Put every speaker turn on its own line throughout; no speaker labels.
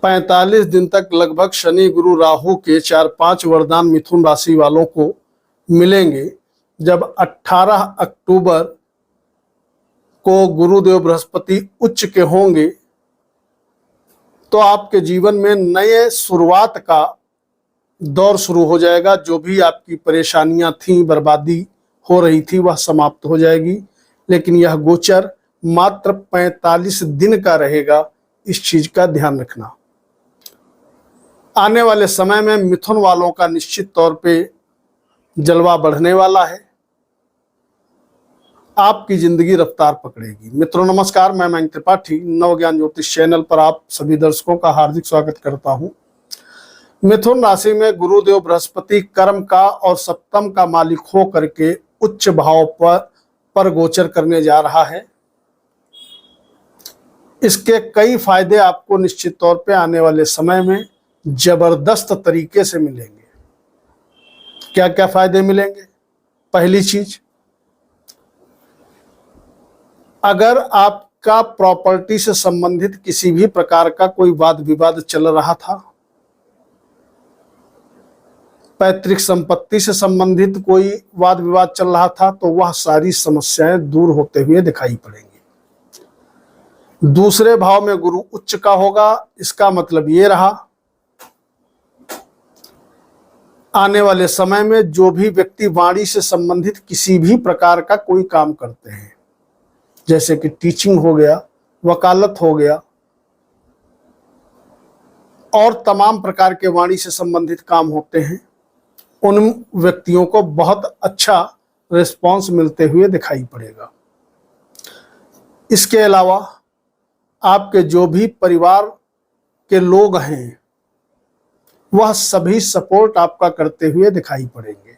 45 दिन तक लगभग शनि गुरु राहु के 4-5 वरदान मिथुन राशि वालों को मिलेंगे। जब 18 अक्टूबर को गुरुदेव बृहस्पति उच्च के होंगे तो आपके जीवन में नए शुरुआत का दौर शुरू हो जाएगा। जो भी आपकी परेशानियां थी, बर्बादी हो रही थी, वह समाप्त हो जाएगी। लेकिन यह गोचर मात्र 45 दिन का रहेगा, इस चीज का ध्यान रखना। आने वाले समय में मिथुन वालों का निश्चित तौर पे जलवा बढ़ने वाला है, आपकी जिंदगी रफ्तार पकड़ेगी। मित्रों नमस्कार, मैं मयंक त्रिपाठी नवज्ञान ज्योतिष चैनल पर आप सभी दर्शकों का हार्दिक स्वागत करता हूं। मिथुन राशि में गुरुदेव बृहस्पति कर्म का और सप्तम का मालिक हो करके उच्च भाव पर गोचर करने जा रहा है। इसके कई फायदे आपको निश्चित तौर पे आने वाले समय में जबरदस्त तरीके से मिलेंगे। क्या क्या फायदे मिलेंगे? पहली चीज, अगर आपका प्रॉपर्टी से संबंधित किसी भी प्रकार का कोई वाद विवाद चल रहा था, पैतृक संपत्ति से संबंधित कोई वाद विवाद चल रहा था, तो वह सारी समस्याएं दूर होते हुए दिखाई पड़ेंगी। दूसरे भाव में गुरु उच्च का होगा, इसका मतलब ये रहा आने वाले समय में जो भी व्यक्ति वाणी से संबंधित किसी भी प्रकार का कोई काम करते हैं, जैसे कि टीचिंग हो गया, वकालत हो गया और तमाम प्रकार के वाणी से संबंधित काम होते हैं, उन व्यक्तियों को बहुत अच्छा रिस्पांस मिलते हुए दिखाई पड़ेगा। इसके अलावा आपके जो भी परिवार के लोग हैं वह सभी सपोर्ट आपका करते हुए दिखाई पड़ेंगे।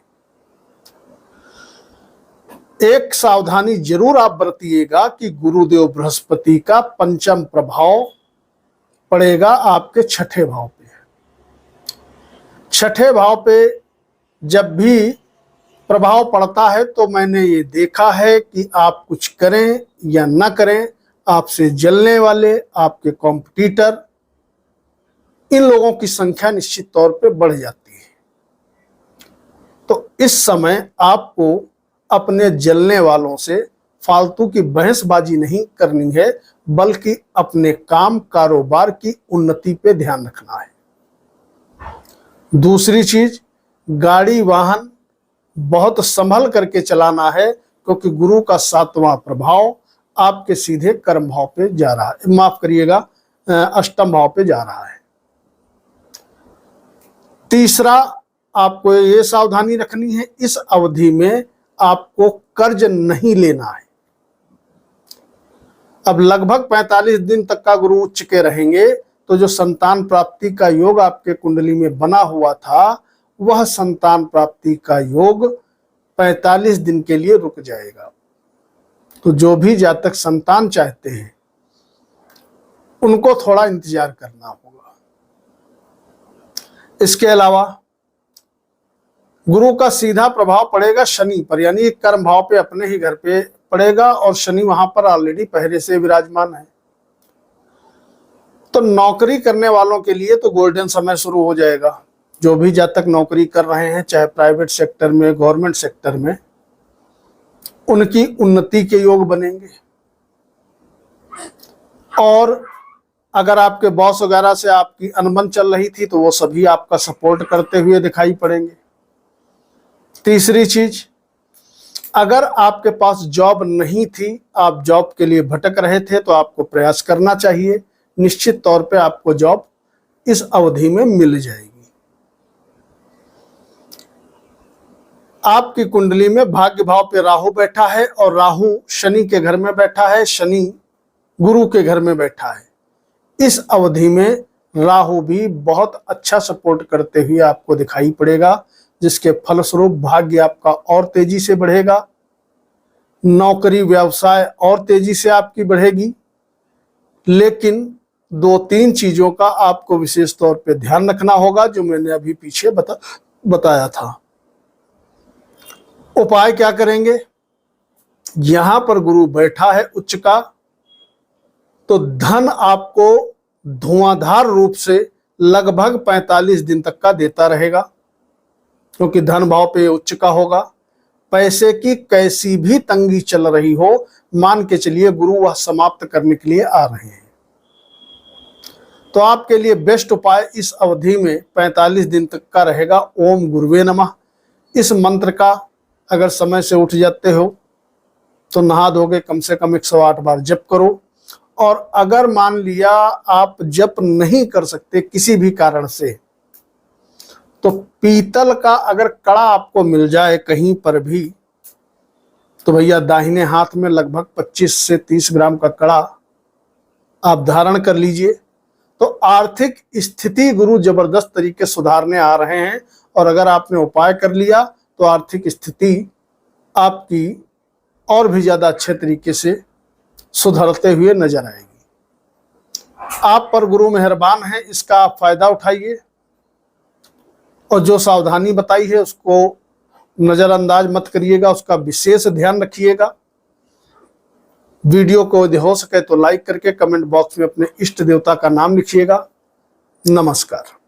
एक सावधानी जरूर आप बरतिएगा कि गुरुदेव बृहस्पति का पंचम प्रभाव पड़ेगा आपके छठे भाव पे। छठे भाव पे जब भी प्रभाव पड़ता है तो मैंने ये देखा है कि आप कुछ करें या ना करें, आपसे जलने वाले, आपके कॉम्पिटिटर, इन लोगों की संख्या निश्चित तौर पे बढ़ जाती है। तो इस समय आपको अपने जलने वालों से फालतू की बहसबाजी नहीं करनी है, बल्कि अपने काम कारोबार की उन्नति पे ध्यान रखना है। दूसरी चीज, गाड़ी वाहन बहुत संभल करके चलाना है, क्योंकि गुरु का 7वां प्रभाव आपके सीधे कर्म भाव पे जा रहा है, माफ करिएगा अष्टम भाव पे जा रहा है। तीसरा, आपको ये सावधानी रखनी है, इस अवधि में आपको कर्ज नहीं लेना है। अब लगभग 45 दिन तक का गुरु उच्च के रहेंगे, तो जो संतान प्राप्ति का योग आपके कुंडली में बना हुआ था, वह संतान प्राप्ति का योग 45 दिन के लिए रुक जाएगा। तो जो भी जातक संतान चाहते हैं उनको थोड़ा इंतजार करना होगा। इसके अलावा गुरु का सीधा प्रभाव पड़ेगा शनि पर, यानी कर्म भाव पे अपने ही घर पे पड़ेगा, और शनि वहां पर ऑलरेडी पहले से विराजमान है। तो नौकरी करने वालों के लिए तो गोल्डन समय शुरू हो जाएगा। जो भी जब तक नौकरी कर रहे हैं, चाहे प्राइवेट सेक्टर में, गवर्नमेंट सेक्टर में, उनकी उन्नति के योग बनेंगे। और अगर आपके बॉस वगैरह से आपकी अनबन चल रही थी, तो वो सभी आपका सपोर्ट करते हुए दिखाई पड़ेंगे। तीसरी चीज, अगर आपके पास जॉब नहीं थी, आप जॉब के लिए भटक रहे थे, तो आपको प्रयास करना चाहिए। निश्चित तौर पे आपको जॉब इस अवधि में मिल जाएगी। आपकी कुंडली में भाग्य भाव पे राहु बैठा है, और राहु शनि के घर में बैठा है, शनि गुरु के घर में बैठा है। इस अवधि में राहु भी बहुत अच्छा सपोर्ट करते हुए आपको दिखाई पड़ेगा, जिसके फलस्वरूप भाग्य आपका और तेजी से बढ़ेगा, नौकरी व्यवसाय और तेजी से आपकी बढ़ेगी। लेकिन 2-3 चीजों का आपको विशेष तौर पे ध्यान रखना होगा, जो मैंने अभी पीछे बताया था। उपाय क्या करेंगे? यहां पर गुरु बैठा है उच्च का, तो धन आपको धुआंधार रूप से लगभग 45 दिन तक का देता रहेगा, क्योंकि धन भाव पे उच्च का होगा। पैसे की कैसी भी तंगी चल रही हो, मान के चलिए गुरु वह समाप्त करने के लिए आ रहे हैं। तो आपके लिए बेस्ट उपाय इस अवधि में 45 दिन तक का रहेगा ओम गुरुवे नमः। इस मंत्र का अगर समय से उठ जाते हो तो नहा धोके कम से कम 108 बार जप करो। और अगर मान लिया आप जप नहीं कर सकते किसी भी कारण से, तो पीतल का अगर कड़ा आपको मिल जाए कहीं पर भी, तो भैया दाहिने हाथ में लगभग 25 से 30 ग्राम का कड़ा आप धारण कर लीजिए। तो आर्थिक स्थिति गुरु जबरदस्त तरीके सुधारने आ रहे हैं, और अगर आपने उपाय कर लिया तो आर्थिक स्थिति आपकी और भी ज्यादा अच्छे तरीके से सुधरते हुए नजर आएगी। आप पर गुरु मेहरबान है, इसका आप फायदा उठाइए और जो सावधानी बताई है उसको नजरअंदाज मत करिएगा, उसका विशेष ध्यान रखिएगा। वीडियो को यदि हो सके तो लाइक करके कमेंट बॉक्स में अपने इष्ट देवता का नाम लिखिएगा। नमस्कार।